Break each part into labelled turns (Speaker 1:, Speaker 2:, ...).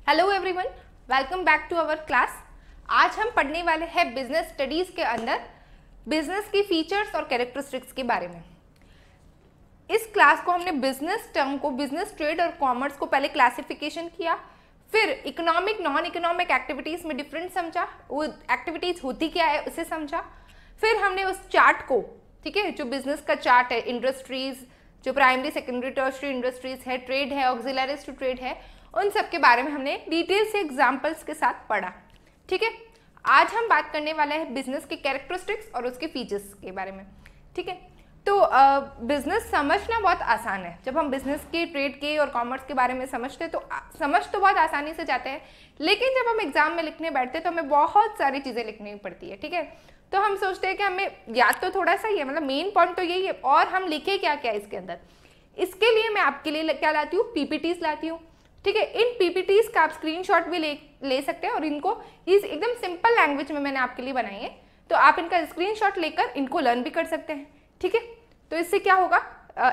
Speaker 1: Hello everyone, welcome back to our class. आज हम पढ़ने वाले हैं बिजनेस स्टडीज के अंदर बिजनेस की फीचर्स और कैरेक्टरिस्टिक्स के बारे में। इस क्लास को हमने बिजनेस टर्म को, बिजनेस, ट्रेड और कॉमर्स को पहले क्लासिफिकेशन किया, फिर इकोनॉमिक नॉन इकोनॉमिक एक्टिविटीज में डिफरेंस समझा, वो एक्टिविटीज होती क्या है उसे समझा, फिर हमने उस चार्ट को, ठीक है, जो बिजनेस का चार्ट है, इंडस्ट्रीज, जो प्राइमरी सेकेंडरी टर्शरी इंडस्ट्रीज है, ट्रेड है, ऑक्सिलरीज टू ट्रेड है, उन सब के बारे में हमने डिटेल से एग्जाम्पल्स के साथ पढ़ा। ठीक है, आज हम बात करने वाले हैं बिजनेस के कैरेक्टरिस्टिक्स और उसके फीचर्स के बारे में। ठीक है, तो बिजनेस समझना बहुत आसान है। जब हम बिजनेस के, ट्रेड के और कॉमर्स के बारे में समझते हैं तो समझ तो बहुत आसानी से जाते हैं, लेकिन जब हम एग्जाम में लिखने बैठते हैं तो हमें बहुत सारी चीज़ें लिखनी पड़ती है। ठीक है, तो हम सोचते हैं कि हमें याद तो थोड़ा सा ही है, मतलब मेन पॉइंट तो यही है, और हम लिखे क्या क्या इसके अंदर। इसके लिए मैं आपके लिए क्या लाती हूँ, पीपीटीज लाती हूँ। ठीक है, इन पीपीटीज का आप स्क्रीनशॉट भी ले सकते हैं और इनको इस एकदम सिंपल लैंग्वेज में मैंने आपके लिए बनाई है, तो आप इनका स्क्रीनशॉट लेकर इनको लर्न भी कर सकते हैं। ठीक है, तो इससे क्या होगा,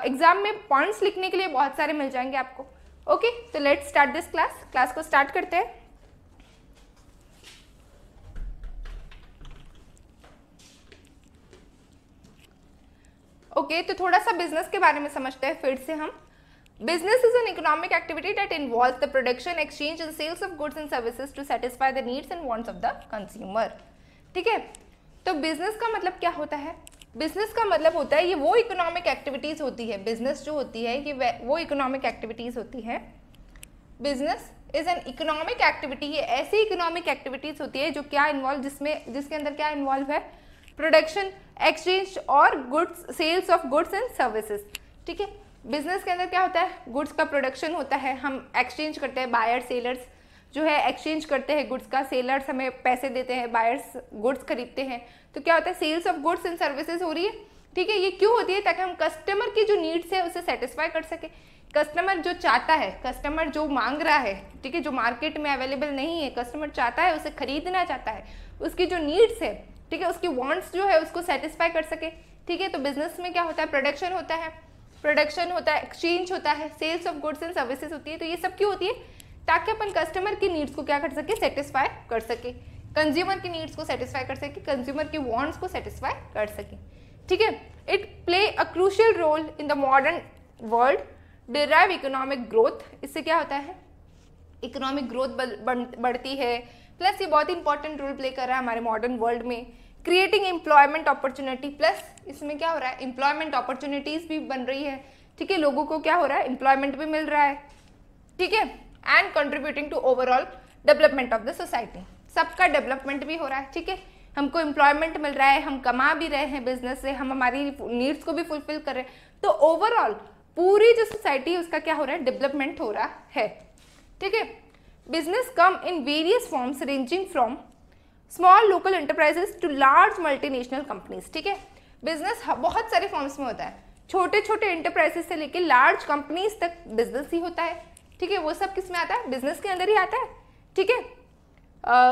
Speaker 1: एग्जाम में पॉइंट्स लिखने के लिए बहुत सारे मिल जाएंगे आपको। ओके, तो लेट्स स्टार्ट दिस क्लास को स्टार्ट करते हैं। ओके, तो थोड़ा सा बिजनेस के बारे में समझते हैं फिर से हम। Business is an economic activity that involves the production, exchange and sales of goods and services to satisfy the needs and wants of the consumer. ठीक है, तो बिजनेस का मतलब क्या होता है? बिजनेस का मतलब होता है, ये वो इकोनॉमिक एक्टिविटीज होती है, बिजनेस जो होती है ये वो इकोनॉमिक एक्टिविटीज होती है। Business is an economic activity, ये ऐसी इकोनॉमिक एक्टिविटीज होती है जो क्या इन्वॉल्व, जिसके अंदर क्या इन्वॉल्व है, प्रोडक्शन, एक्सचेंज और goods, sales of goods and services. ठीक है, बिजनेस के अंदर क्या होता है, गुड्स का प्रोडक्शन होता है, हम एक्सचेंज करते हैं, बायर सेलर्स जो है एक्सचेंज करते हैं गुड्स का, सेलर्स हमें पैसे देते हैं, बायर्स गुड्स खरीदते हैं, तो क्या होता है, sales of goods and services हो रही है। ठीक है, ये क्यों होती है, ताकि हम कस्टमर की जो नीड्स है उसे सेटिस्फाई कर सके। कस्टमर जो चाहता है, कस्टमर जो मांग रहा है, ठीक है, जो मार्केट में अवेलेबल नहीं है, कस्टमर चाहता है, उसे खरीदना चाहता है, उसकी जो नीड्स है, ठीक है, उसकी वांट्स जो है उसको सेटिस्फाई कर सके। ठीक है, तो बिजनेस में क्या होता है, प्रोडक्शन होता है, एक्सचेंज होता है, sales of goods and services होती है। तो ये सब क्यों होती है, ताकि अपन कस्टमर की नीड्स को क्या कर सके, सेटिस्फाई कर सके, कंज्यूमर की नीड्स को सेटिस्फाई कर सके, कंज्यूमर की वांट्स को सेटिस्फाई कर सके। ठीक है, it play a crucial role in the modern world, drive economic growth. इससे क्या होता है, इकोनॉमिक ग्रोथ बढ़ती है, प्लस ये बहुत इंपॉर्टेंट रोल प्ले कर रहा है हमारे मॉडर्न वर्ल्ड में। क्रिएटिंग एम्प्लॉयमेंट अपॉर्चुनिटी, प्लस इसमें क्या हो रहा है, एम्प्लॉयमेंट अपॉर्चुनिटीज भी बन रही है। ठीक है, लोगों को क्या हो रहा है, एम्प्लॉयमेंट भी मिल रहा है। ठीक है, and contributing to overall development of the society, सबका डेवलपमेंट भी हो रहा है। ठीक है, हमको एम्प्लॉयमेंट मिल रहा है, हम कमा भी रहे हैं बिजनेस से, हम हमारी नीड्स को भी फुलफिल कर रहे हैं, तो ओवरऑल पूरी जो सोसाइटी है उसका क्या हो रहा है, डेवलपमेंट हो रहा है। ठीक है, business come in various forms ranging from small local enterprises to large multinational companies. ठीक है, बिजनेस बहुत सारे फॉर्म्स में होता है, छोटे छोटे एंटरप्राइजेस से लेकर लार्ज कंपनीज तक बिजनेस ही होता है। ठीक है, वो सब किस में आता है, बिजनेस के अंदर ही आता है। ठीक है,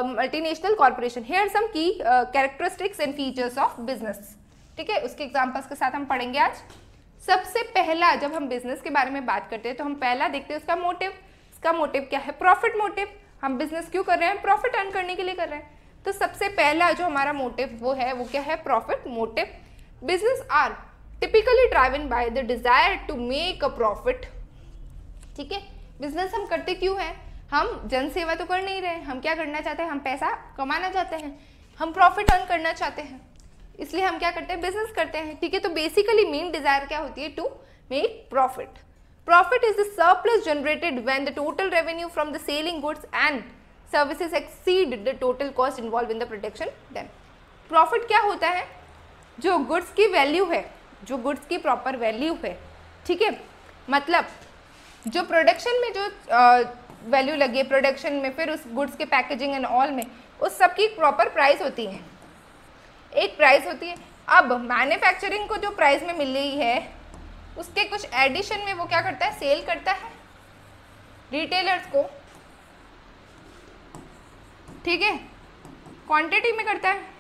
Speaker 1: मल्टीनेशनल कॉर्पोरेशन। हियर सम की characteristics and features of business. ठीक है, उसके एग्जांपल्स के साथ हम पढ़ेंगे आज। सबसे पहला, जब हम बिजनेस के बारे में बात करते हैं तो हम पहला देखते हैं उसका मोटिव। इसका मोटिव क्या है, प्रॉफिट मोटिव। हम बिजनेस क्यों कर रहे हैं, प्रॉफिट अर्न करने के लिए कर रहे हैं। तो सबसे पहला जो हमारा मोटिव वो है, वो क्या है, profit motive. Business are typically driven by the desire to make a profit. ठीक है, बिजनेस हम करते क्यों हैं, हम जन सेवा तो कर नहीं रहे, हम क्या करना चाहते हैं, हम पैसा कमाना चाहते हैं, हम प्रॉफिट अर्न करना चाहते हैं, इसलिए हम क्या करते हैं, बिजनेस करते हैं। ठीक है, तो बेसिकली मेन डिजायर क्या होती है, to make profit. Profit is the surplus generated when the total revenue from the selling goods and services exceed the total cost involve in the production. Then profit क्या होता है, जो goods की value है, जो गुड्स की proper value है। ठीक है, मतलब जो प्रोडक्शन में जो वैल्यू लगी है, प्रोडक्शन में, फिर उस गुड्स के पैकेजिंग एंड ऑल में, उस सब की प्रॉपर प्राइस होती है, एक प्राइस होती है। अब मैन्युफैक्चरिंग को जो प्राइस में मिल रही है उसके कुछ एडिशन में वो क्या करता है, सेल करता है रिटेलर्स को। ठीक है, क्वांटिटी में करता है।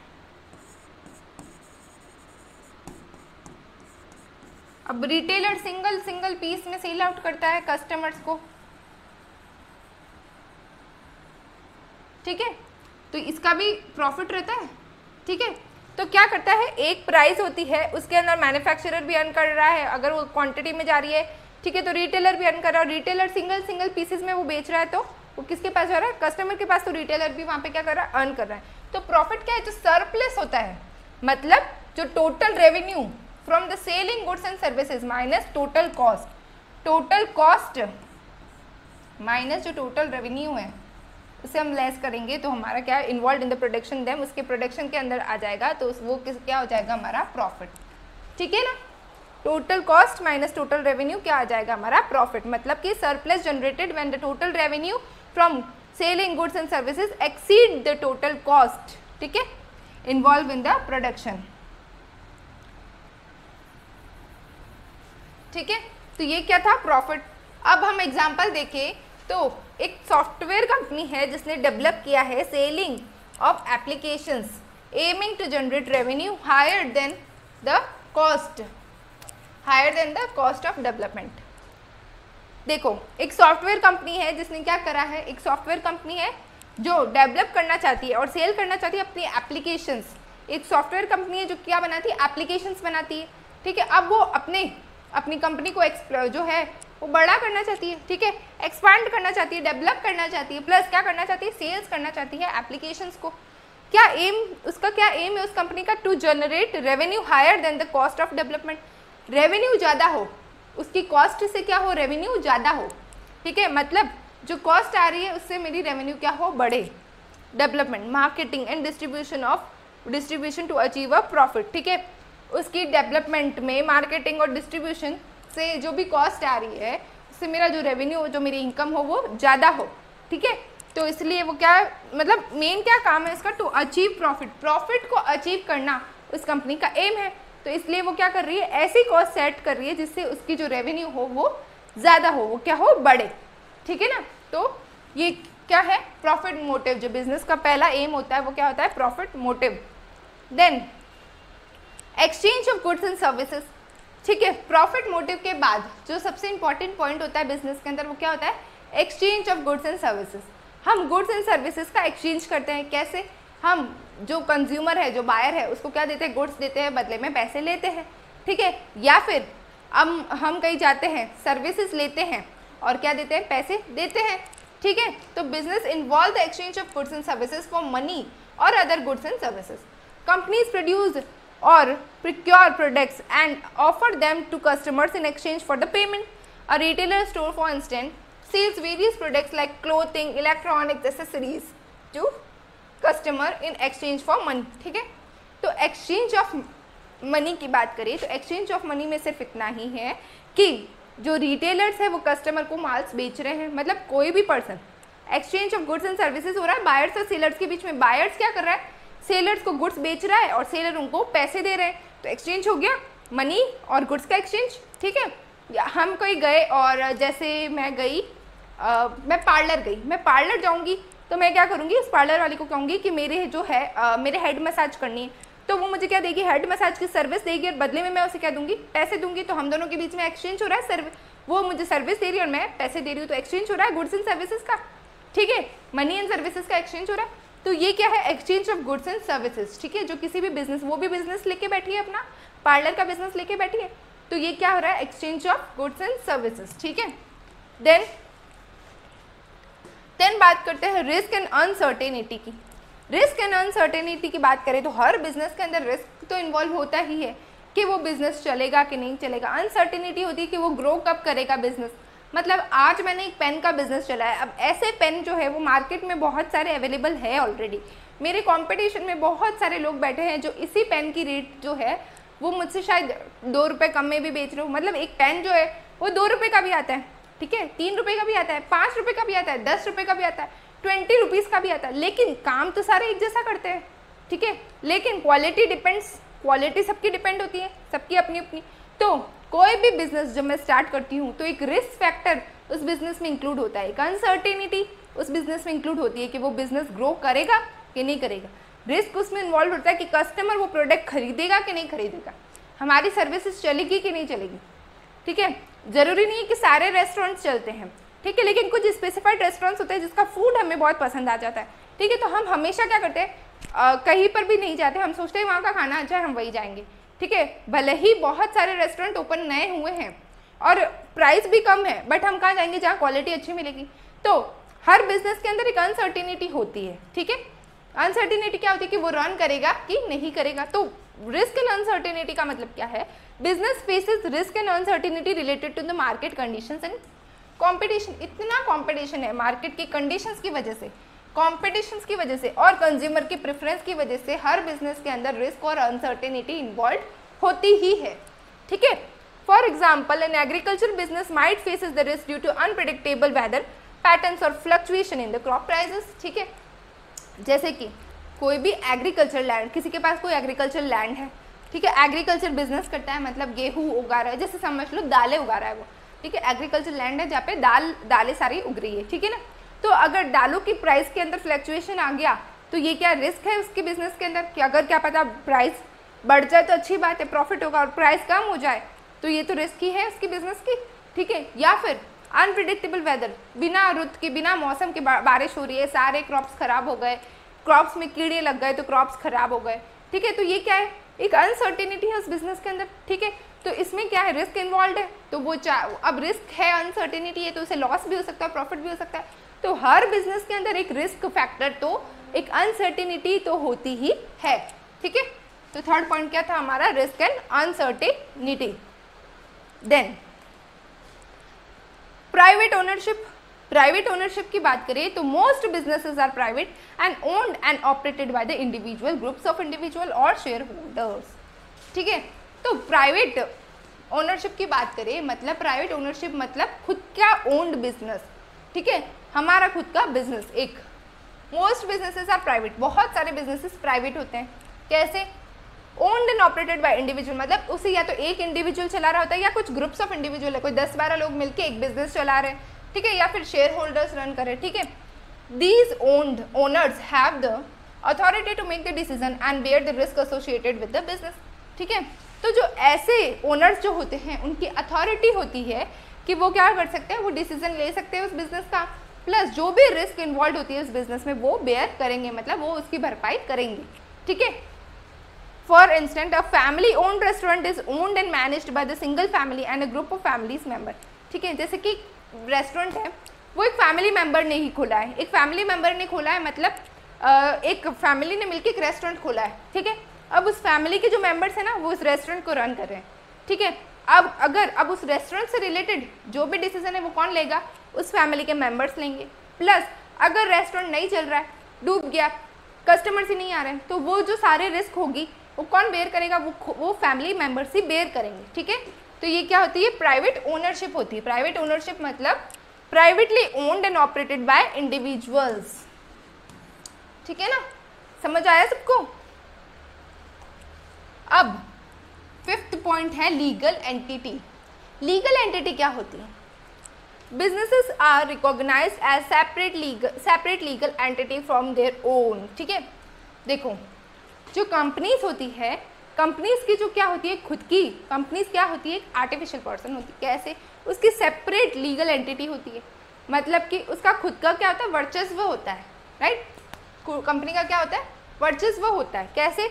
Speaker 1: अब रिटेलर सिंगल पीस में सेल आउट करता है कस्टमर्स को। ठीक है, तो इसका भी प्रॉफिट रहता है। ठीक है, तो क्या करता है, एक प्राइस होती है, उसके अंदर मैन्युफैक्चरर भी अर्न कर रहा है अगर वो क्वांटिटी में जा रही है। ठीक है, तो रिटेलर भी अर्न कर रहा है, और रिटेलर सिंगल पीसेस में वो बेच रहा है, तो वो किसके पास जा रहा है, कस्टमर के पास, तो रिटेलर भी वहाँ पे क्या कर रहा है, अर्न कर रहा है। तो प्रॉफिट क्या है, जो सरप्लस होता है, मतलब जो total revenue from the selling goods and services minus total cost, total cost minus जो टोटल रेवेन्यू है उसे हम लेस करेंगे, तो हमारा क्या involve in the production, them उसके प्रोडक्शन के अंदर आ जाएगा, तो वो क्या हो जाएगा, हमारा प्रॉफिट। ठीक है ना, total cost minus total revenue क्या आ जाएगा, हमारा प्रॉफिट। मतलब कि surplus generated when the total revenue from selling goods and services exceed the total cost, ठीक है, इन्वॉल्व इन द प्रोडक्शन। ठीक है, तो ये क्या था, प्रॉफिट। अब हम एग्जांपल देखें तो एक सॉफ्टवेयर कंपनी है जिसने डेवलप किया है selling of applications aiming to generate revenue higher than the cost of development. देखो, एक सॉफ्टवेयर कंपनी है जिसने क्या करा है, एक सॉफ्टवेयर कंपनी है जो डेवलप करना चाहती है और सेल करना चाहती है अपनी एप्लीकेशंस। एक सॉफ्टवेयर कंपनी है जो क्या बनाती है, एप्लीकेशंस बनाती है। ठीक है, अब वो अपनी कंपनी को जो है वो बड़ा करना चाहती है। ठीक है, एक्सपांड करना चाहती है, डेवलप करना चाहती है, प्लस क्या करना चाहती है, सेल्स करना चाहती है एप्लीकेशंस को। क्या एम, उसका क्या एम है उस कंपनी का, to generate revenue higher than the cost of development. Revenue ज़्यादा हो, उसकी कॉस्ट से क्या हो, रेवेन्यू ज़्यादा हो। ठीक है, मतलब जो कॉस्ट आ रही है उससे मेरी रेवेन्यू क्या हो, बढ़े। Development, marketing and distribution to achieve a profit. ठीक है, उसकी डेवलपमेंट में मार्केटिंग और डिस्ट्रीब्यूशन से जो भी कॉस्ट आ रही है उससे मेरा जो रेवेन्यू हो, जो मेरी इनकम हो, वो ज़्यादा हो। ठीक है, तो इसलिए वो क्या, मतलब मेन क्या काम है इसका, टू अचीव प्रॉफिट। प्रॉफिट को अचीव करना उस कंपनी का एम है, तो इसलिए वो क्या कर रही है, ऐसी कॉस्ट सेट कर रही है जिससे उसकी जो रेवेन्यू हो वो ज़्यादा हो, वो क्या हो, बढ़े। ठीक है ना, तो ये क्या है, प्रॉफिट मोटिव। जो बिजनेस का पहला एम होता है वो क्या होता है, profit motive. Then exchange of goods and services. ठीक है, प्रॉफिट मोटिव के बाद जो सबसे इंपॉर्टेंट पॉइंट होता है बिजनेस के अंदर वो क्या होता है, exchange of goods and services. हम गुड्स एंड सर्विसेज का एक्सचेंज करते हैं। कैसे, हम जो कंज्यूमर है, जो बायर है, उसको क्या देते हैं, गुड्स देते हैं, बदले में पैसे लेते हैं। ठीक है, या फिर हम कहीं जाते हैं, सर्विसेज लेते हैं और क्या देते हैं, पैसे देते हैं। ठीक है, तो business involve the exchange of goods and services for money और other goods and services. Companies produce or procure products and offer them to customers in exchange for the payment. A retailer store, for instance, sells various products like clothing, electronics, accessories to customer in exchange for money. ठीक है, तो exchange of money की बात करें तो exchange of money में सिर्फ इतना ही है कि जो retailers है वो customer को माल्स बेच रहे हैं, मतलब कोई भी person. exchange of goods and services हो रहा है बायर्स और सेलर्स के बीच में। बायर्स क्या कर रहा है, सेलर्स को गुड्स बेच रहा है और सेलर उनको पैसे दे रहे हैं, तो एक्सचेंज हो गया, मनी और गुड्स का एक्सचेंज। ठीक है, हम कहीं गए और जैसे मैं गई, मैं पार्लर गई, मैं पार्लर जाऊंगी तो मैं क्या करूंगी, उस पार्लर वाले को कहूँगी कि मेरे जो है मेरे हेड मसाज करनी है, तो वो मुझे क्या देगी, हेड मसाज की सर्विस देगी और बदले में मैं उसे क्या दूंगी, पैसे दूंगी। तो हम दोनों के बीच में एक्सचेंज हो रहा है, वो मुझे सर्विस दे रही है और मैं पैसे दे रही हूँ, तो एक्सचेंज हो रहा है गुड्स एंड सर्विसेज का। ठीक है, मनी एंड सर्विसेज का एक्सचेंज हो रहा है। तो ये क्या है, exchange of goods and services. ठीक है, जो किसी भी बिजनेस, वो भी बिजनेस लेके बैठी है, अपना पार्लर का बिजनेस लेके बैठी है, तो ये क्या हो रहा है, exchange of goods and services. ठीक है, देन बात करते हैं रिस्क एंड अनसर्टेनिटी की। रिस्क एंड अनसर्टेनिटी की बात करें तो हर बिजनेस के अंदर रिस्क तो इन्वॉल्व होता ही है कि वो बिजनेस चलेगा कि नहीं चलेगा। अनसर्टेनिटी होती है कि वो ग्रो कब करेगा बिजनेस। मतलब आज मैंने एक पेन का बिजनेस चलाया, अब ऐसे पेन जो है वो मार्केट में बहुत सारे अवेलेबल है ऑलरेडी, मेरे कंपटीशन में बहुत सारे लोग बैठे हैं जो इसी पेन की रेट जो है वो मुझसे शायद 2 रुपये कम में भी बेच रहे हो। मतलब एक पेन जो है वो 2 रुपये का भी आता है, ठीक है, 3 रुपये का भी आता है, 5 रुपये का भी आता है, 10 रुपये का भी आता है, 20 रुपीज़ का भी आता है, लेकिन काम तो सारे एक जैसा करते हैं। ठीक है, लेकिन क्वालिटी डिपेंड्स, क्वालिटी सबकी डिपेंड होती है, सबकी अपनी अपनी। तो कोई भी बिजनेस जब मैं स्टार्ट करती हूँ तो एक रिस्क फैक्टर उस बिजनेस में इंक्लूड होता है, एक अनसर्टेनिटी उस बिजनेस में इंक्लूड होती है कि वो बिजनेस ग्रो करेगा कि नहीं करेगा। रिस्क उसमें इन्वॉल्व होता है कि कस्टमर वो प्रोडक्ट खरीदेगा कि नहीं खरीदेगा, हमारी सर्विसेज चलेगी कि नहीं चलेगी। ठीक है, ज़रूरी नहीं है कि सारे रेस्टोरेंट्स चलते हैं, ठीक है, लेकिन कुछ स्पेसिफाइड रेस्टोरेंट्स होते हैं जिसका फूड हमें बहुत पसंद आ जाता है, ठीक है। तो हम हमेशा क्या करते हैं, कहीं पर भी नहीं जाते, हम सोचते हैं वहाँ का खाना अच्छा है, हम वही जाएंगे, ठीक है। भले ही बहुत सारे रेस्टोरेंट ओपन नए हुए हैं और प्राइस भी कम है, बट हम कहाँ जाएंगे जहाँ क्वालिटी अच्छी मिलेगी। तो हर बिजनेस के अंदर एक अनसर्टिनिटी होती है, ठीक है। अनसर्टिनिटी क्या होती है कि वो रन करेगा कि नहीं करेगा। तो रिस्क एंड अनसर्टिनिटी का मतलब क्या है, business faces risk and uncertainty related to the market conditions and competition. इतना कंपटीशन है मार्केट की कंडीशंस की वजह से, कॉम्पिटिशन्स की वजह से और कंज्यूमर की प्रेफरेंस की वजह से हर बिजनेस के अंदर रिस्क और अनसर्टेनिटी इन्वॉल्व होती ही है, ठीक है। For example an agriculture business might faces the risk due to unpredictable weather patterns और fluctuation in the crop prices, ठीक है। जैसे कि कोई भी एग्रीकल्चर लैंड, किसी के पास कोई एग्रीकल्चर लैंड है, ठीक है, एग्रीकल्चर बिजनेस करता है, मतलब गेहूँ उगा रहा है, जैसे समझ लो दालें उगा रहा है वो, ठीक है। एग्रीकल्चर लैंड है जहाँ पे दालें सारी उग रही है, ठीक है ना। तो अगर दालों की प्राइस के अंदर फ्लक्चुएशन आ गया तो ये क्या रिस्क है उसके बिजनेस के अंदर कि अगर क्या पता प्राइस बढ़ जाए तो अच्छी बात है, प्रॉफिट होगा, और प्राइस कम हो जाए तो ये तो रिस्क ही है उसकी बिजनेस की, ठीक है। या फिर अनप्रिडिक्टेबल वेदर, बिना रुत के बिना मौसम के बारिश हो रही है, सारे क्रॉप्स खराब हो गए, क्रॉप्स में कीड़े लग गए तो क्रॉप्स खराब हो गए, ठीक है। तो ये क्या है, एक अनसर्टेनिटी है उस बिजनेस के अंदर, ठीक है। तो इसमें क्या है, रिस्क इन्वॉल्व है। तो वो अब रिस्क है, अनसर्टेनिटी है, तो उसे लॉस भी हो सकता है, प्रॉफिट भी हो सकता है। तो हर बिजनेस के अंदर एक रिस्क फैक्टर, तो एक अनसर्टेनिटी तो होती ही है, ठीक है। तो थर्ड पॉइंट क्या था हमारा, risk and uncertainty. Then private ownership. Private ownership की बात करें तो most businesses are private and owned and operated by the individual groups of individual और शेयर होल्डर्स, ठीक है। तो प्राइवेट ओनरशिप की बात करें, मतलब प्राइवेट ओनरशिप मतलब खुद का ओन्ड बिजनेस, ठीक है, हमारा खुद का बिजनेस। एक मोस्ट बिजनेसेस आर प्राइवेट, बहुत सारे बिजनेसेस प्राइवेट होते हैं। कैसे, owned and operated by individual, मतलब उसे या तो एक इंडिविजुअल चला रहा होता है या कुछ ग्रुप्स ऑफ इंडिविजुअल है, कोई 10-12 लोग मिलकर एक बिजनेस चला रहे हैं, ठीक है, या फिर शेयर होल्डर्स रन कर रहे हैं, ठीक है। These owned owners have the authority to make the decision and bear the risk associated with the business, ठीक है। तो जो ऐसे ओनर्स जो होते हैं उनकी अथॉरिटी होती है कि वो क्या कर सकते हैं, वो डिसीजन ले सकते हैं उस बिजनेस का, प्लस जो भी रिस्क इन्वॉल्व होती है उस बिजनेस में वो बेयर करेंगे, मतलब वो उसकी भरपाई करेंगे, ठीक है। For instant a family owned restaurant is owned and managed by the single family and a group of families member, ठीक है। जैसे कि रेस्टोरेंट है वो एक फैमिली मेंबर ने ही खोला है, एक फैमिली मेंबर ने खोला है, मतलब एक फैमिली ने मिलकर एक रेस्टोरेंट खोला है, ठीक है। अब उस फैमिली के जो मेंबर्स हैं ना वो उस रेस्टोरेंट को रन कर रहे हैं, ठीक है। अब उस रेस्टोरेंट से रिलेटेड जो भी डिसीजन है वो कौन लेगा, उस फैमिली के मेंबर्स लेंगे। प्लस अगर रेस्टोरेंट नहीं चल रहा है, डूब गया, कस्टमर्स ही नहीं आ रहे हैं, तो वो जो सारे रिस्क होगी वो कौन बेयर करेगा, वो फैमिली मेंबर्स ही बेयर करेंगे, ठीक है। तो ये क्या होती है, प्राइवेट ओनरशिप होती है। प्राइवेट ओनरशिप मतलब privately owned and operated by individuals, ठीक है ना, समझ आया सबको। अब फिफ्थ पॉइंट है लीगल एंटिटी। लीगल एंटिटी क्या होती है, businesses are recognised as separate legal entity from their own, ठीक है। देखो जो कंपनीज होती है, कंपनीज की जो क्या होती है, खुद की कंपनीज क्या होती है, एक आर्टिफिशियल पर्सन होती है। कैसे, उसकी सेपरेट लीगल एंटिटी होती है, मतलब कि उसका खुद का क्या होता है, वर्चस्व होता है, राइट। कंपनी का क्या होता है, वर्चस्व होता है। कैसे,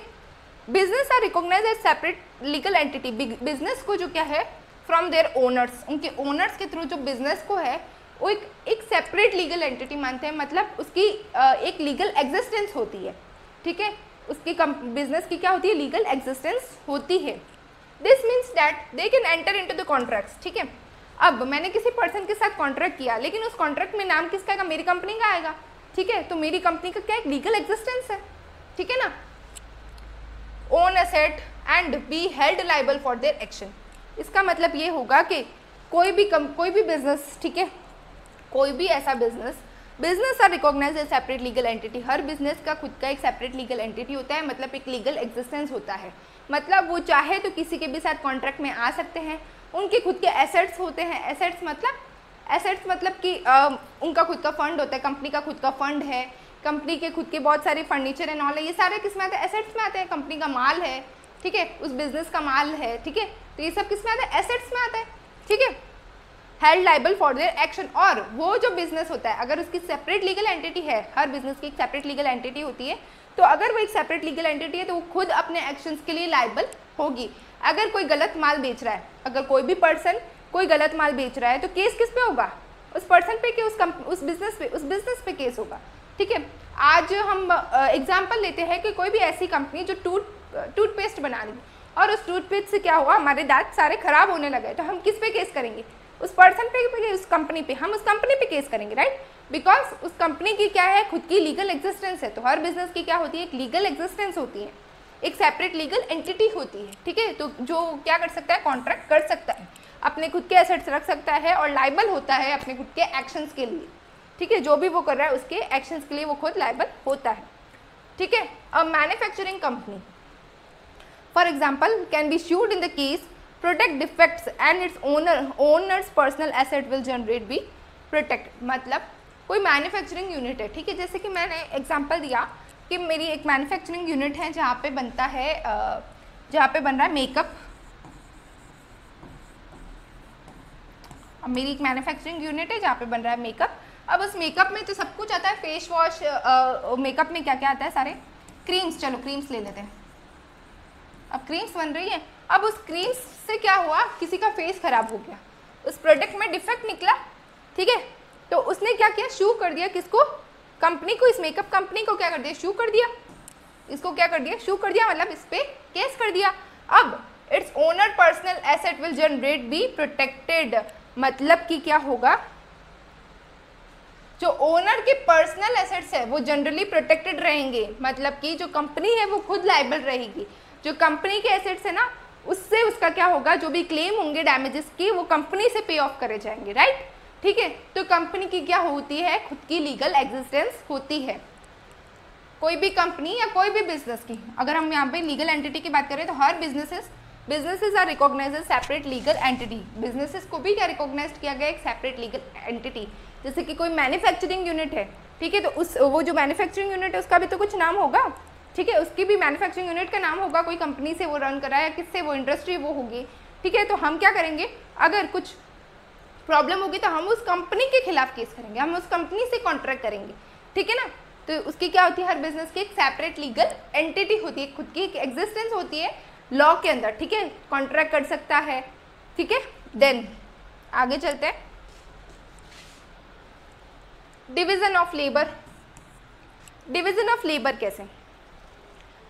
Speaker 1: business are recognised as separate legal entity, business को जो क्या है फ्रॉम देयर ओनर्स, उनके ओनर्स के थ्रू जो बिजनेस को है वो एक सेपरेट लीगल एंटिटी मानते हैं, मतलब उसकी एक लीगल एग्जिस्टेंस होती है, ठीक है। उसकी बिजनेस की क्या होती है, लीगल एग्जिस्टेंस होती है। This means that they can enter into the contracts, ठीक है। अब मैंने किसी पर्सन के साथ कॉन्ट्रैक्ट किया, लेकिन उस कॉन्ट्रैक्ट में नाम किसका आएगा, मेरी कंपनी का आएगा, ठीक है। तो मेरी कंपनी का क्या एक लीगल एग्जिस्टेंस है, ठीक है ना। Own asset and be held liable for their action, इसका मतलब ये होगा कि कोई भी बिजनेस, ठीक है, कोई भी ऐसा business are recognised as separate legal entity, हर बिजनेस का खुद का एक सेपरेट लीगल एंटिटी होता है, मतलब एक लीगल एग्जिस्टेंस होता है, मतलब वो चाहे तो किसी के भी साथ कॉन्ट्रैक्ट में आ सकते हैं, उनके खुद के एसेट्स होते हैं। एसेट्स मतलब कि उनका खुद का फंड होता है, कंपनी का खुद का फंड है, कंपनी के खुद के बहुत सारे फर्नीचर एंड ऑल है, ये सारे किस में आते हैं, एसेट्स में आते हैं। कंपनी का माल है, ठीक है, उस बिजनेस का माल है, ठीक है, तो ये सब किस में आता है, एसेट्स में आता है, ठीक है। Held liable for their action. और वो जो बिजनेस होता है अगर उसकी सेपरेट लीगल एंटिटी है, हर बिजनेस की एक सेपरेट लीगल एंटिटी होती है, तो अगर वो एक सेपरेट लीगल एंटिटी है तो वो खुद अपने एक्शंस के लिए लाइबल होगी। अगर कोई गलत माल बेच रहा है, अगर कोई भी पर्सन कोई गलत माल बेच रहा है तो केस किस पे होगा? उस पर्सन पे कि उस बिजनेस पे केस होगा। ठीक है, आज हम एग्जांपल लेते हैं कि कोई भी ऐसी कंपनी जो टूथपेस्ट बना रही और उस टूथपेस्ट से क्या हुआ, हमारे दांत सारे खराब होने लगे, तो हम किस पे केस करेंगे? उस पर्सन पे, उस कंपनी पे, हम उस कंपनी पे केस करेंगे, राइट? बिकॉज उस कंपनी की क्या है, खुद की लीगल एग्जिस्टेंस है। तो हर बिजनेस की क्या होती है, एक लीगल एग्जिस्टेंस होती है, एक सेपरेट लीगल एंटिटी होती है। ठीक है, तो जो क्या कर सकता है, कॉन्ट्रैक्ट कर सकता है, अपने खुद के एसेट्स रख सकता है और लाइबल होता है अपने खुद के एक्शंस के लिए। ठीक है, जो भी वो कर रहा है उसके एक्शंस के लिए वो खुद लाइबल होता है। ठीक है, a manufacturing company for example can be sued in the case protect defects and its owners personal asset will generate be protect. मतलब कोई मैन्युफैक्चरिंग यूनिट है, ठीक है, जैसे कि मैंने एग्जांपल दिया कि मेरी एक मैन्युफैक्चरिंग यूनिट है जहाँ पे बनता है जहाँ पे बन रहा है मेकअप। अब मेरी एक मैन्युफैक्चरिंग यूनिट है जहाँ पे बन रहा है मेकअप। अब उस मेकअप में तो सब कुछ आता है, फेस वॉश, मेकअप में क्या क्या आता है, सारे क्रीम्स। चलो क्रीम्स ले लेते हैं। अब क्रीम्स बन रही है, अब उस क्रीम्स से क्या हुआ, किसी का फेस खराब हो गया, उस प्रोडक्ट में डिफेक्ट निकला। ठीक है, तो उसने क्या किया, शू कर दिया किसको, कंपनी को, इस मेकअप कंपनी को क्या कर दिया, शू कर दिया। इसको क्या कर दिया, शू कर दिया, मतलब इस पे केस कर दिया। अब its owner personal asset will generate be protected. मतलब कि क्या होगा, जो ओनर के पर्सनल एसेट्स है वो जनरली प्रोटेक्टेड रहेंगे। मतलब कि जो कंपनी है वो खुद लायबल रहेगी, जो कंपनी के एसेट्स है ना उससे उसका क्या होगा, जो भी क्लेम होंगे डैमेजेस की वो कंपनी से पे ऑफ करे जाएंगे, राइट? ठीक है, तो कंपनी की क्या होती है, खुद की लीगल एग्जिस्टेंस होती है। कोई भी कंपनी या कोई भी बिजनेस की, अगर हम यहाँ पे लीगल एंटिटी की बात करें तो हर businesses are recognised as separate legal entity. Businesses को भी क्या रिकॉग्नाइज किया गया, एक सेपरेट लीगल एंटिटी। जैसे कि कोई मैन्युफैक्चरिंग यूनिट है, ठीक है, तो वो जो मैन्युफैक्चरिंग यूनिट है उसका भी तो कुछ नाम होगा। ठीक है, उसकी भी मैन्युफैक्चरिंग यूनिट का नाम होगा, कोई कंपनी से वो रन करा है, किससे वो इंडस्ट्री वो होगी। ठीक है, तो हम क्या करेंगे, अगर कुछ प्रॉब्लम होगी तो हम उस कंपनी के खिलाफ केस करेंगे, हम उस कंपनी से कॉन्ट्रैक्ट करेंगे। ठीक है ना, तो उसकी क्या होती है, हर बिजनेस की एक सेपरेट लीगल एंटिटी होती है, खुद की एक एग्जिस्टेंस होती है लॉ के अंदर। ठीक है, कॉन्ट्रैक्ट कर सकता है। ठीक है, देन आगे चलते हैं, division of labour. Division of labour कैसे,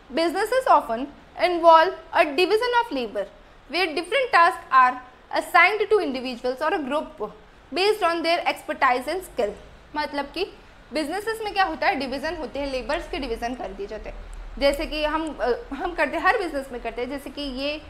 Speaker 1: businesses often involve a division of labor where different tasks are assigned to individuals or a group based on their expertise and skill। मतलब कि बिजनेसेस में क्या होता है, डिवीजन होते हैं, labours के डिवीजन कर दिए जाते हैं। जैसे कि हम करते हैं, हर बिजनेस में करते हैं, जैसे कि ये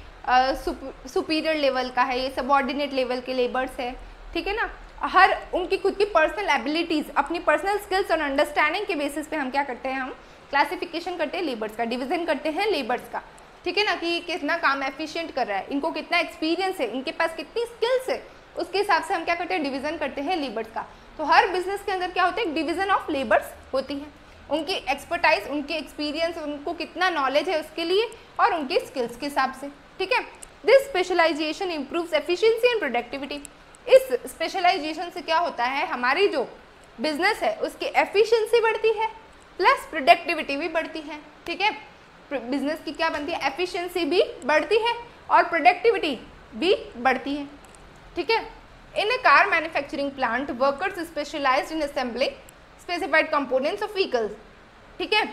Speaker 1: सुपीरियर लेवल का है, ये सबऑर्डिनेट लेवल के लेबर्स है। ठीक है ना, हर उनकी खुद की पर्सनल एबिलिटीज़, अपनी पर्सनल स्किल्स और अंडरस्टैंडिंग के बेसिस पे हम क्या करते हैं, हम क्लासिफिकेशन करते हैं लेबर्स का, डिवीजन करते हैं लेबर्स का। ठीक है ना, कि कितना काम एफिशिएंट कर रहा है, इनको कितना एक्सपीरियंस है, इनके पास कितनी स्किल्स है, उसके हिसाब से हम क्या करते हैं, डिवीजन करते हैं लेबर्स का। तो हर बिजनेस के अंदर क्या होता है, डिवीजन ऑफ लेबर्स होती है, उनकी एक्सपर्टाइज, उनके एक्सपीरियंस, उनको कितना नॉलेज है उसके लिए और उनके स्किल्स के हिसाब से। ठीक है, this specialisation improves efficiency and productivity. इस स्पेशलाइजेशन से क्या होता है, हमारी जो बिजनेस है उसकी एफिशिएंसी बढ़ती है प्लस प्रोडक्टिविटी भी बढ़ती है। ठीक है, बिजनेस की क्या बनती है, एफिशिएंसी भी बढ़ती है और प्रोडक्टिविटी भी बढ़ती है। ठीक है, in a car manufacturing plant workers specialised in assembling specified components of vehicles. ठीक है,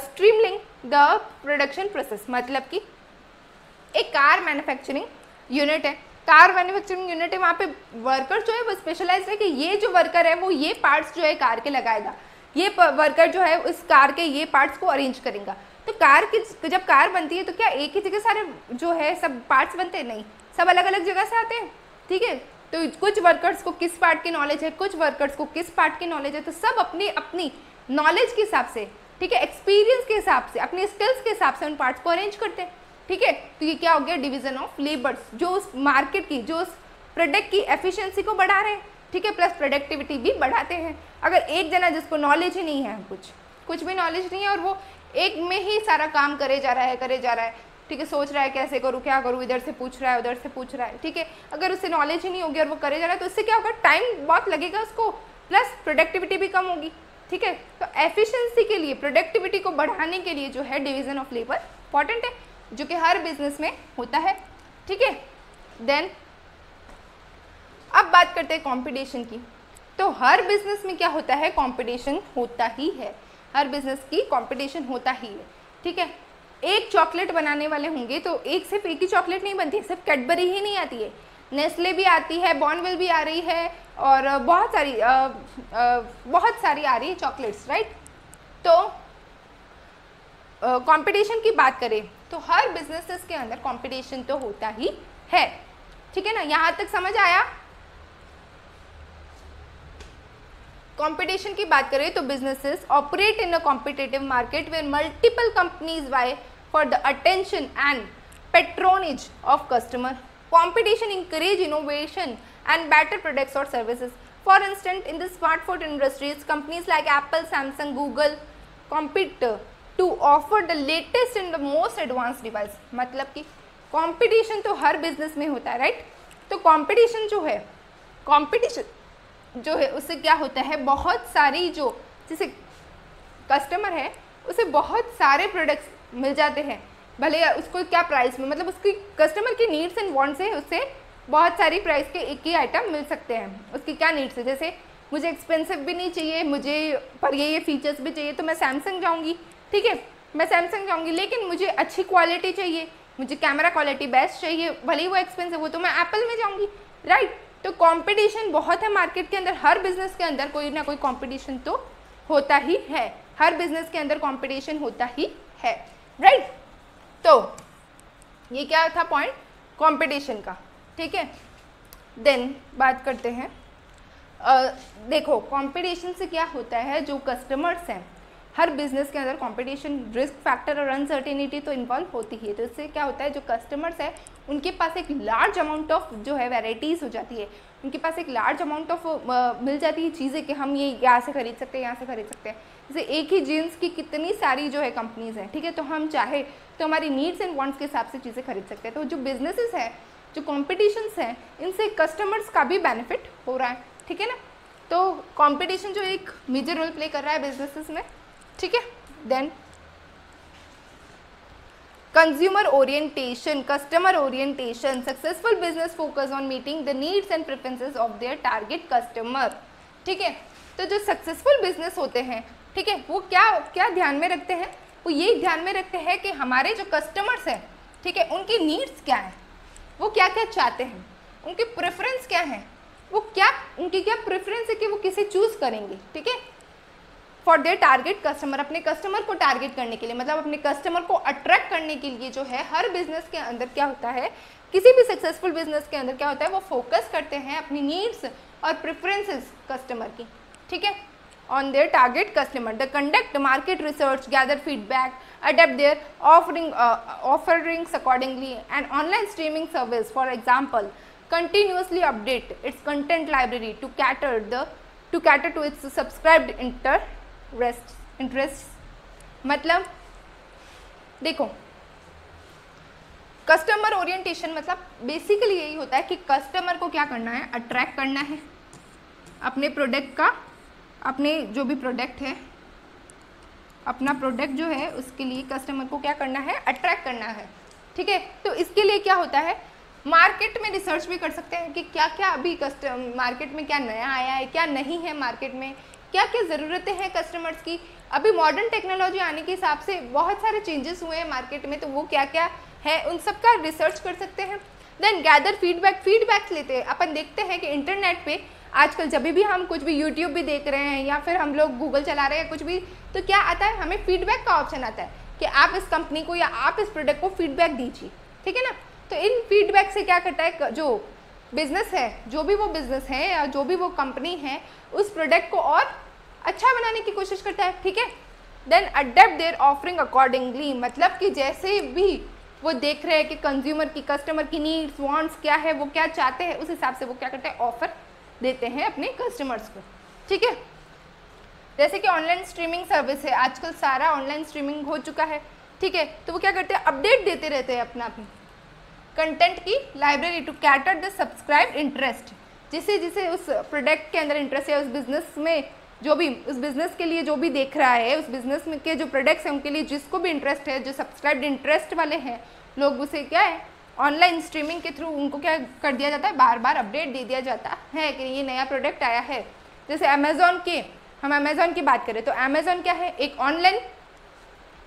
Speaker 1: स्ट्रीमलिंग द प्रोडक्शन प्रोसेस। मतलब कि एक कार मैन्युफैक्चरिंग यूनिट है, कार मैन्युफैक्चरिंग यूनिट है, वहाँ पे वर्कर जो है वो स्पेशलाइज्ड है कि ये जो वर्कर है वो ये पार्ट्स जो है कार के लगाएगा, ये वर्कर जो है उस कार के ये पार्ट्स को अरेंज करेगा। तो कार की जब कार बनती है तो क्या एक ही जगह सारे जो है सब पार्ट्स बनते हैं, नहीं, सब अलग अलग जगह से आते हैं। ठीक है, तो कुछ वर्कर्स को किस पार्ट की नॉलेज है, कुछ वर्कर्स को किस पार्ट की नॉलेज है, तो सब अपनी अपनी नॉलेज के हिसाब से, ठीक है, एक्सपीरियंस के हिसाब से, अपनी स्किल्स के हिसाब से उन पार्ट्स को अरेंज करते हैं। ठीक है, तो ये क्या हो गया, डिवीजन ऑफ लेबर्स, जो उस मार्केट की, जो उस प्रोडक्ट की एफिशिएंसी को बढ़ा रहे हैं। ठीक है, प्लस प्रोडक्टिविटी भी बढ़ाते हैं। अगर एक जना जिसको नॉलेज ही नहीं है, कुछ भी नॉलेज नहीं है और वो एक में ही सारा काम करे जा रहा है, ठीक है, सोच रहा है कैसे करूँ, क्या करूँ, इधर से पूछ रहा है, उधर से पूछ रहा है, ठीक है। अगर उससे नॉलेज ही नहीं होगी और वो करे जा रहा है तो इससे क्या होगा, टाइम बहुत लगेगा उसको, प्लस प्रोडक्टिविटी भी कम होगी, ठीक है। तो एफिशिएंसी के लिए, प्रोडक्टिविटी को बढ़ाने के लिए जो है डिवीजन ऑफ लेबर इंपॉर्टेंट है, जो कि हर बिजनेस में होता है, ठीक है। देन अब बात करते हैं कंपटीशन की। तो हर बिजनेस में क्या होता है, कंपटीशन होता ही है, हर बिजनेस की कंपटीशन होता ही है, ठीक है। एक चॉकलेट बनाने वाले होंगे तो सिर्फ एक ही चॉकलेट नहीं बनती है, सिर्फ कैडबरी ही नहीं आती है, नेस्ले भी आती है, बॉर्नविल भी आ रही है, और बहुत सारी आ रही है चॉकलेट्स, राइट। तो कंपटीशन की बात करें तो हर बिजनेसेस के अंदर कंपटीशन तो होता ही है, ठीक है ना, यहाँ तक समझ आया। कंपटीशन की बात करें तो businesses operate in a competitive market where multiple companies vie for the attention and patronage of customer. Competition encourage innovation and better products or services. For instance, in the smartphone industries, companies like Apple, Samsung, Google compete to offer the latest and the most advanced device. मतलब कि competition तो हर business में होता है, right. तो competition जो है उससे क्या होता है, बहुत सारी जो जैसे कस्टमर है उसे बहुत सारे प्रोडक्ट्स मिल जाते हैं, भले उसको क्या प्राइस में, मतलब उसकी कस्टमर की नीड्स एंड वांट्स है, उससे बहुत सारी प्राइस के एक ही आइटम मिल सकते हैं। उसकी क्या नीड्स है, जैसे मुझे एक्सपेंसिव भी नहीं चाहिए, मुझे पर ये फीचर्स भी चाहिए तो मैं सैमसंग जाऊँगी, ठीक है, मैं सैमसंग जाऊँगी, लेकिन मुझे अच्छी क्वालिटी चाहिए, मुझे कैमरा क्वालिटी बेस्ट चाहिए, भले ही वो एक्सपेंसिव हो तो मैं एप्पल में जाऊँगी, राइट। तो कंपटीशन बहुत है मार्केट के अंदर, हर बिजनेस के अंदर कोई ना कोई कंपटीशन तो होता ही है, हर बिजनेस के अंदर कंपटीशन होता ही है, राइट। तो ये क्या था पॉइंट कंपटीशन का, ठीक है। देन बात करते हैं, देखो कंपटीशन से क्या होता है, जो कस्टमर्स हैं हर बिजनेस के अंदर कंपटीशन, रिस्क फैक्टर और अनसर्टेनिटी तो इन्वॉल्व होती ही है। तो इससे क्या होता है, जो कस्टमर्स है उनके पास एक लार्ज अमाउंट ऑफ जो है वैराइटीज़ हो जाती है, उनके पास एक लार्ज अमाउंट ऑफ मिल जाती है चीज़ें कि हम ये यहाँ से खरीद सकते हैं, यहाँ से खरीद सकते हैं। जैसे एक ही जीन्स की कितनी सारी जो है कंपनीज़ हैं, ठीक है, तो हम चाहे तो हमारी नीड्स एंड वांट्स के हिसाब से चीज़ें खरीद सकते हैं। तो जो बिजनेसेस हैं, जो कॉम्पिटिशन्स हैं, इनसे कस्टमर्स का भी बेनिफिट हो रहा है, ठीक है ना। तो कॉम्पिटिशन जो एक मेजर रोल प्ले कर रहा है बिजनेसेस में, ठीक है। Then consumer orientation, customer orientation, successful business focus on meeting the needs and preferences of their target customer, ठीक है। तो जो सक्सेसफुल बिजनेस होते हैं, ठीक है, वो क्या ध्यान में रखते हैं, वो ये ध्यान में रखते हैं कि हमारे जो कस्टमर्स हैं, ठीक है, उनकी नीड्स क्या है, वो क्या क्या चाहते हैं, उनके प्रेफरेंस क्या है, उनकी क्या प्रेफरेंस है कि वो किसे चूज़ करेंगे, ठीक है, फॉर देयर टारगेट कस्टमर, अपने कस्टमर को टारगेट करने के लिए, मतलब अपने कस्टमर को अट्रैक्ट करने के लिए जो है हर बिजनेस के अंदर क्या होता है, किसी भी सक्सेसफुल बिजनेस के अंदर क्या होता है, वो फोकस करते हैं अपनी नीड्स और प्रेफरेंसेस कस्टमर की, ठीक है, on their target customer. They conduct market research, gather feedback, adapt their offerings accordingly. An online streaming service, for example, continuously update its content library to cater to its subscribed interests. मतलब देखो, customer orientation मतलब basically यही होता है कि customer को क्या करना है, अट्रैक्ट करना है अपने प्रोडक्ट का, अपने जो भी प्रोडक्ट है, अपना प्रोडक्ट जो है उसके लिए कस्टमर को क्या करना है, अट्रैक्ट करना है, ठीक है। तो इसके लिए क्या होता है, मार्केट में रिसर्च भी कर सकते हैं कि क्या क्या अभी मार्केट में क्या नया आया है, क्या नहीं है, मार्केट में क्या क्या ज़रूरतें हैं कस्टमर्स की। अभी मॉडर्न टेक्नोलॉजी आने के हिसाब से बहुत सारे चेंजेस हुए हैं मार्केट में, तो वो क्या क्या है उन सब का रिसर्च कर सकते हैं। देन गैदर फीडबैक लेते हैं, अपन देखते हैं कि इंटरनेट पे आजकल जब भी हम कुछ भी यूट्यूब भी देख रहे हैं या फिर हम लोग गूगल चला रहे हैं कुछ भी, तो क्या आता है, हमें फीडबैक का ऑप्शन आता है कि आप इस कंपनी को या आप इस प्रोडक्ट को फीडबैक दीजिए, ठीक है ना। तो इन फीडबैक से क्या करता है, जो बिजनेस है, जो भी वो बिजनेस है या जो भी वो कंपनी है, उस प्रोडक्ट को और अच्छा बनाने की कोशिश करता है, ठीक है। Then adapt their offering accordingly, मतलब कि जैसे भी वो देख रहे हैं कि कंज्यूमर की, कस्टमर की नीड्स वांट्स क्या है, वो क्या चाहते हैं, उस हिसाब से वो क्या करते हैं, ऑफर देते हैं अपने कस्टमर्स को, ठीक है। जैसे कि ऑनलाइन स्ट्रीमिंग सर्विस है, आजकल सारा ऑनलाइन स्ट्रीमिंग हो चुका है, ठीक है, तो वो क्या करते हैं, अपडेट देते रहते हैं अपना भी कंटेंट की library to cater the subscribe interest. जिसे जिसे उस प्रोडक्ट के अंदर इंटरेस्ट है, उस बिजनेस में जो भी उस बिजनेस के लिए जो भी देख रहा है, उस बिजनेस में के जो प्रोडक्ट्स हैं उनके लिए जिसको भी इंटरेस्ट है, जो सब्सक्राइब्ड इंटरेस्ट वाले हैं लोग, उसे क्या है ऑनलाइन स्ट्रीमिंग के थ्रू उनको क्या कर दिया जाता है, बार बार अपडेट दे दिया जाता है कि ये नया प्रोडक्ट आया है। जैसे अमेज़ॉन के, हम अमेज़ॉन की बात करें तो अमेज़ॉन क्या है, एक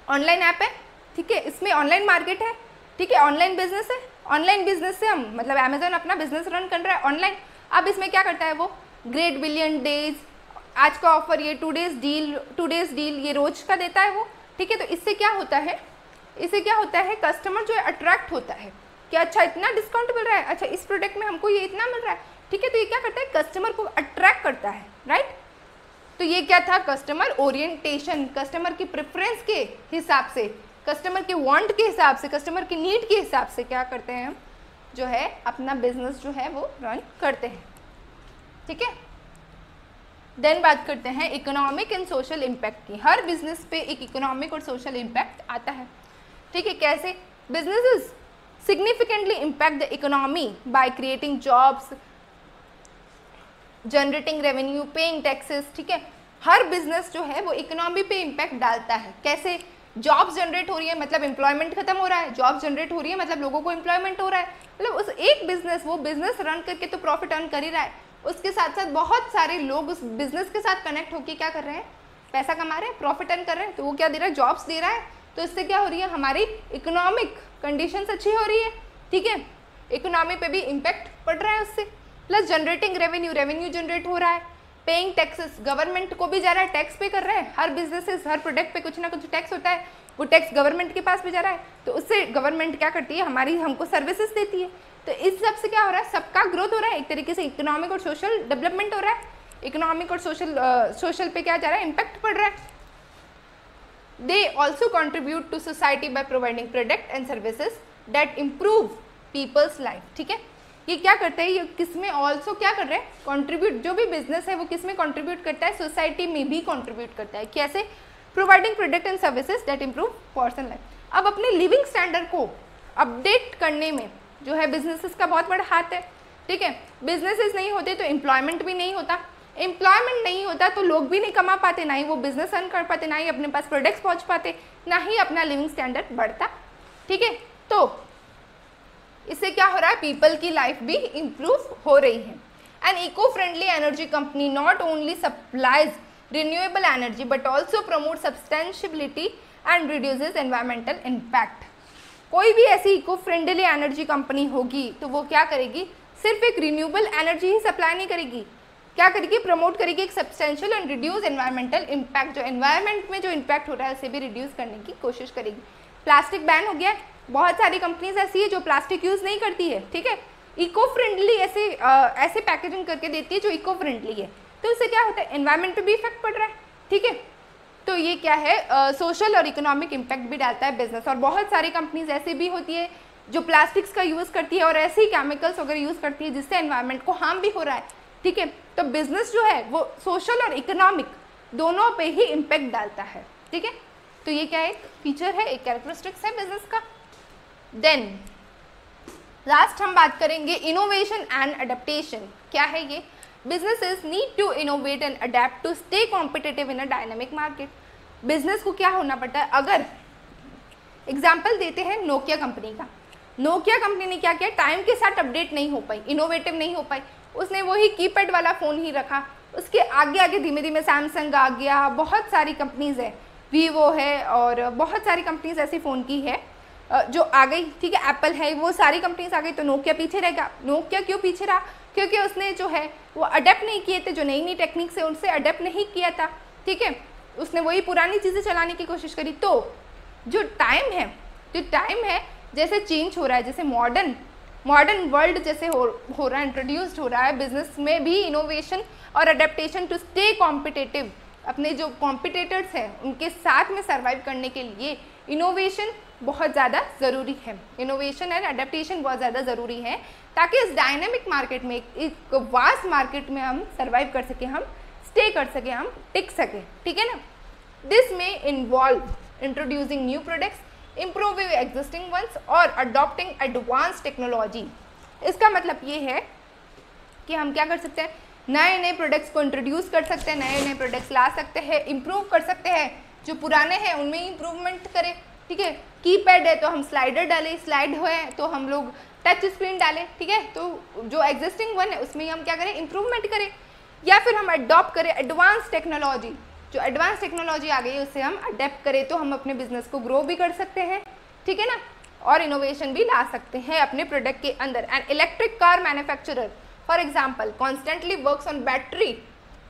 Speaker 1: ऑनलाइन ऐप है, ठीक है, इसमें ऑनलाइन मार्केट है, ठीक है, ऑनलाइन बिजनेस है, ऑनलाइन बिजनेस से हम मतलब अमेज़ॉन अपना बिजनेस रन कर रहा है ऑनलाइन। अब इसमें क्या करता है वो, ग्रेट बिलियन डेज, आज का ऑफर, ये 2 डेज डील ये रोज का देता है वो, ठीक है। तो इससे क्या होता है, कस्टमर जो है अट्रैक्ट होता है कि अच्छा इतना डिस्काउंट मिल रहा है, अच्छा इस प्रोडक्ट में हमको ये इतना मिल रहा है, ठीक है। तो ये क्या करता है, कस्टमर को अट्रैक्ट करता है, राइट। तो ये क्या था, कस्टमर ओरिएंटेशन, कस्टमर की प्रेफरेंस के हिसाब से, कस्टमर के वांट के हिसाब से, कस्टमर की नीड के हिसाब से क्या करते हैं हम, जो है अपना बिजनेस जो है वो रन करते हैं, ठीक है। देन बात करते हैं इकोनॉमिक एंड सोशल इम्पैक्ट की। हर बिजनेस पे एक इकोनॉमिक और सोशल इम्पैक्ट आता है, ठीक है। कैसे, businesses significantly impact the economy by creating jobs, generating revenue, paying taxes, ठीक है। हर बिजनेस जो है वो इकोनॉमी पे इम्पैक्ट डालता है। कैसे, जॉब्स जनरेट हो रही है मतलब एम्प्लॉयमेंट खत्म हो रहा है, जॉब जनरेट हो रही है मतलब लोगों को एम्प्लॉयमेंट हो रहा है, मतलब उस एक बिजनेस, वो बिजनेस रन करके तो प्रॉफिट अर्न कर ही रहा है, उसके साथ साथ बहुत सारे लोग उस बिजनेस के साथ कनेक्ट होकर क्या कर रहे हैं, पैसा कमा रहे हैं, प्रॉफिट अर्न कर रहे हैं। तो वो क्या दे रहा है, जॉब्स दे रहा है। तो इससे क्या हो रही है, हमारी इकोनॉमिक कंडीशंस अच्छी हो रही है, ठीक है, इकोनॉमी पे भी इम्पैक्ट पड़ रहा है उससे। प्लस जनरेटिंग रेवेन्यू जनरेट हो रहा है, पेइंग टैक्सेस, गवर्नमेंट को भी जा रहा है, टैक्स पे कर रहे हैं। हर बिजनेसेस, हर प्रोडक्ट पे कुछ ना कुछ टैक्स होता है, वो टैक्स गवर्नमेंट के पास भी जा रहा है। तो उससे गवर्नमेंट क्या करती है, हमको सर्विसेज देती है। तो इस सब से क्या हो रहा है, सबका ग्रोथ हो रहा है, एक तरीके से इकोनॉमिक और सोशल डेवलपमेंट हो रहा है। इकोनॉमिक और सोशल पे क्या जा रहा है, इम्पैक्ट पड़ रहा है। They also contribute to society by providing product and services that improve people's life, ठीक है। ये क्या करते हैं, ये किस में ऑल्सो क्या कर रहे हैं, कॉन्ट्रीब्यूट, जो भी बिजनेस है वो किस में कॉन्ट्रीब्यूट करता है, सोसाइटी में भी कॉन्ट्रीब्यूट करता है। कैसे, providing product and services that improve person life. अब अपने लिविंग स्टैंडर्ड को अपडेट करने में जो है बिजनेसेस का बहुत बड़ा हाथ है, ठीक है। बिजनेसेस नहीं होते तो एम्प्लॉयमेंट भी नहीं होता, एम्प्लॉयमेंट नहीं होता तो लोग भी नहीं कमा पाते, ना ही वो बिजनेस रन कर पाते, ना ही अपने पास प्रोडक्ट्स पहुंच पाते, ना ही अपना लिविंग स्टैंडर्ड बढ़ता, ठीक है। तो इससे क्या हो रहा है, पीपल की लाइफ भी इम्प्रूव हो रही है। An eco friendly energy company not only supplies renewable energy but also promote sustainability and reduces environmental impact. कोई भी ऐसी इको फ्रेंडली एनर्जी कंपनी होगी तो वो क्या करेगी, सिर्फ एक रिन्यूएबल एनर्जी ही सप्लाई नहीं करेगी, क्या करेगी, प्रमोट करेगी एक substantial and reduce environmental impact, जो एनवायरमेंट में जो इम्पैक्ट हो रहा है उसे भी रिड्यूस करने की कोशिश करेगी। प्लास्टिक बैन हो गया है, बहुत सारी कंपनीज ऐसी है जो प्लास्टिक यूज़ नहीं करती है, ठीक है, इको फ्रेंडली ऐसे पैकेजिंग करके देती है जो इको फ्रेंडली है। तो इससे क्या होता है, एनवायरमेंट पे भी इफेक्ट पड़ रहा है, ठीक है। तो ये क्या है, सोशल और इकोनॉमिक इम्पैक्ट भी डालता है बिजनेस। और बहुत सारी कंपनीज ऐसी भी होती है जो प्लास्टिक्स का यूज़ करती है और ऐसे ही केमिकल्स वगैरह यूज़ करती है जिससे एनवायरमेंट को हार्म भी हो रहा है, ठीक है। तो बिजनेस जो है वो सोशल और इकोनॉमिक दोनों पे ही इम्पैक्ट डालता है, ठीक है। तो ये क्या है, एक फीचर है, एक कैरेक्टरिस्टिक्स है बिजनेस का। देन लास्ट हम बात करेंगे इनोवेशन एंड अडेप्टेशन। क्या है ये, businesses need to innovate and adapt to stay competitive in a dynamic market. Business को क्या होना पड़ता है, अगर एग्जाम्पल देते हैं नोकिया कंपनी का, नोकिया कंपनी ने क्या किया, टाइम के साथ अपडेट नहीं हो पाई, इनोवेटिव नहीं हो पाई, उसने वही कीपैड वाला फ़ोन ही रखा। उसके आगे आगे धीमे धीमे सैमसंग आ गया, बहुत सारी कंपनीज़ है, वीवो है और बहुत सारी कंपनीज ऐसी फ़ोन की है जो आ गई, ठीक है, एप्पल है, वो सारी कंपनीज आ गई। तो नोकिया पीछे रहेगा। नोकिया क्यों पीछे रहा, क्योंकि उसने जो है वो अडेप्ट नहीं किए थे, जो नई नई टेक्निक्स है उनसे अडेप्ट नहीं किया था, ठीक है, उसने वही पुरानी चीज़ें चलाने की कोशिश करी। तो जो टाइम है जैसे चेंज हो रहा है, जैसे मॉडर्न वर्ल्ड जैसे हो रहा है, इंट्रोड्यूस्ड हो रहा है, बिजनेस में भी इनोवेशन और अडेप्टेशन टू स्टे कॉम्पिटिटिव, अपने जो कॉम्पिटिटर्स हैं उनके साथ में सर्वाइव करने के लिए इनोवेशन बहुत ज़्यादा ज़रूरी है। इनोवेशन एंड अडेप्टेशन बहुत ज़्यादा ज़रूरी है ताकि इस डायनेमिक मार्केट में, एक वास्ट मार्केट में हम सर्वाइव कर सकें, हम स्टे कर सकें, हम टिक सकें, ठीक है ना। दिस में involve introducing new products, improving existing ones और adopting advanced technology। इसका मतलब ये है कि हम क्या कर सकते हैं, नए नए प्रोडक्ट्स को इंट्रोड्यूस कर सकते हैं, नए नए प्रोडक्ट्स ला सकते हैं, इम्प्रूव कर सकते हैं, जो पुराने हैं उनमें इम्प्रूवमेंट करें। ठीक है, कीपैड है तो हम स्लाइडर डालें, स्लाइड है तो हम लोग टच स्क्रीन डालें। ठीक है, तो जो एग्जिस्टिंग वन है उसमें हम क्या करें, इम्प्रूवमेंट करें, या फिर हम अडॉप्ट करें एडवांस टेक्नोलॉजी। जो एडवांस टेक्नोलॉजी आ गई है उससे हम अडेप्ट करें तो हम अपने बिजनेस को ग्रो भी कर सकते हैं। ठीक है ना, और इनोवेशन भी ला सकते हैं अपने प्रोडक्ट के अंदर। And electric car manufacturer for example constantly works on battery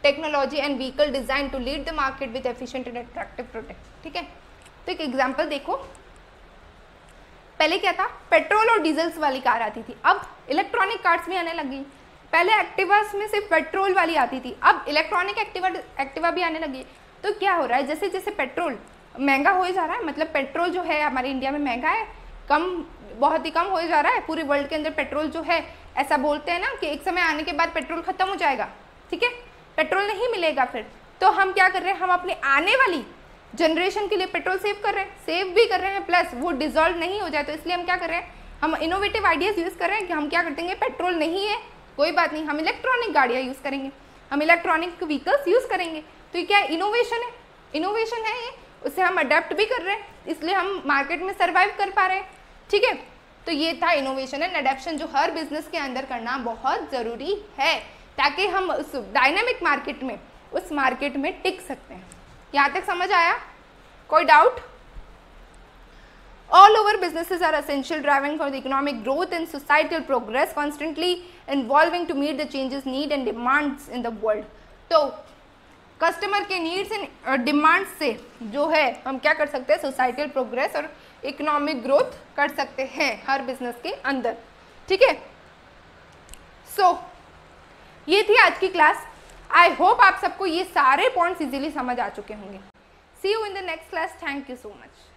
Speaker 1: technology and vehicle design to lead the market with efficient and attractive product. ठीक है, तो एक एग्जाम्पल देखो, पहले क्या था, पेट्रोल और डीजल्स वाली कार आती थी, अब इलेक्ट्रॉनिक कार्स भी आने लगी। पहले एक्टिवास में सिर्फ पेट्रोल वाली आती थी, अब इलेक्ट्रॉनिक एक्टिवा भी आने लगी। तो क्या हो रहा है, जैसे जैसे पेट्रोल महंगा हो जा रहा है, मतलब पेट्रोल जो है हमारे इंडिया में महंगा है, बहुत ही कम हो जा रहा है। पूरे वर्ल्ड के अंदर पेट्रोल जो है, ऐसा बोलते हैं ना कि एक समय आने के बाद पेट्रोल खत्म हो जाएगा। ठीक है, पेट्रोल नहीं मिलेगा फिर, तो हम क्या कर रहे हैं, हम अपने आने वाली जनरेशन के लिए पेट्रोल सेव कर रहे हैं, सेव भी कर रहे हैं, प्लस वो डिजॉल्व नहीं हो जाए। तो इसलिए हम क्या कर रहे हैं, हम इनोवेटिव आइडियाज़ यूज़ कर रहे हैं कि हम क्या कर देंगे, पेट्रोल नहीं है कोई बात नहीं, हम इलेक्ट्रॉनिक गाड़ियाँ यूज़ करेंगे, हम इलेक्ट्रॉनिक व्हीकल्स यूज़ करेंगे। तो ये क्या इनोवेशन है, इनोवेशन है ये, उससे हम अडेप्ट भी कर रहे हैं, इसलिए हम मार्केट में सर्वाइव कर पा रहे हैं। ठीक है, तो ये था इनोवेशन एंड अडेप्शन, जो हर बिजनेस के अंदर करना बहुत ज़रूरी है ताकि हम उस डायनामिक मार्केट में, उस मार्केट में टिक सकते हैं। यहाँ तक समझ आया? कोई doubt? All over businesses are essential, driving for the economic growth and societal progress, constantly evolving to meet the changes, need and demands in the world। तो कस्टमर के नीड्स एंड डिमांड्स से जो है हम क्या कर सकते हैं, सोसाइटल प्रोग्रेस और इकोनॉमिक ग्रोथ कर सकते हैं हर बिजनेस के अंदर। ठीक है, सो ये थी आज की क्लास। आई होप आप सबको ये सारे पॉइंट्स इजीली समझ आ चुके होंगे। See you in the next class. Thank you so much.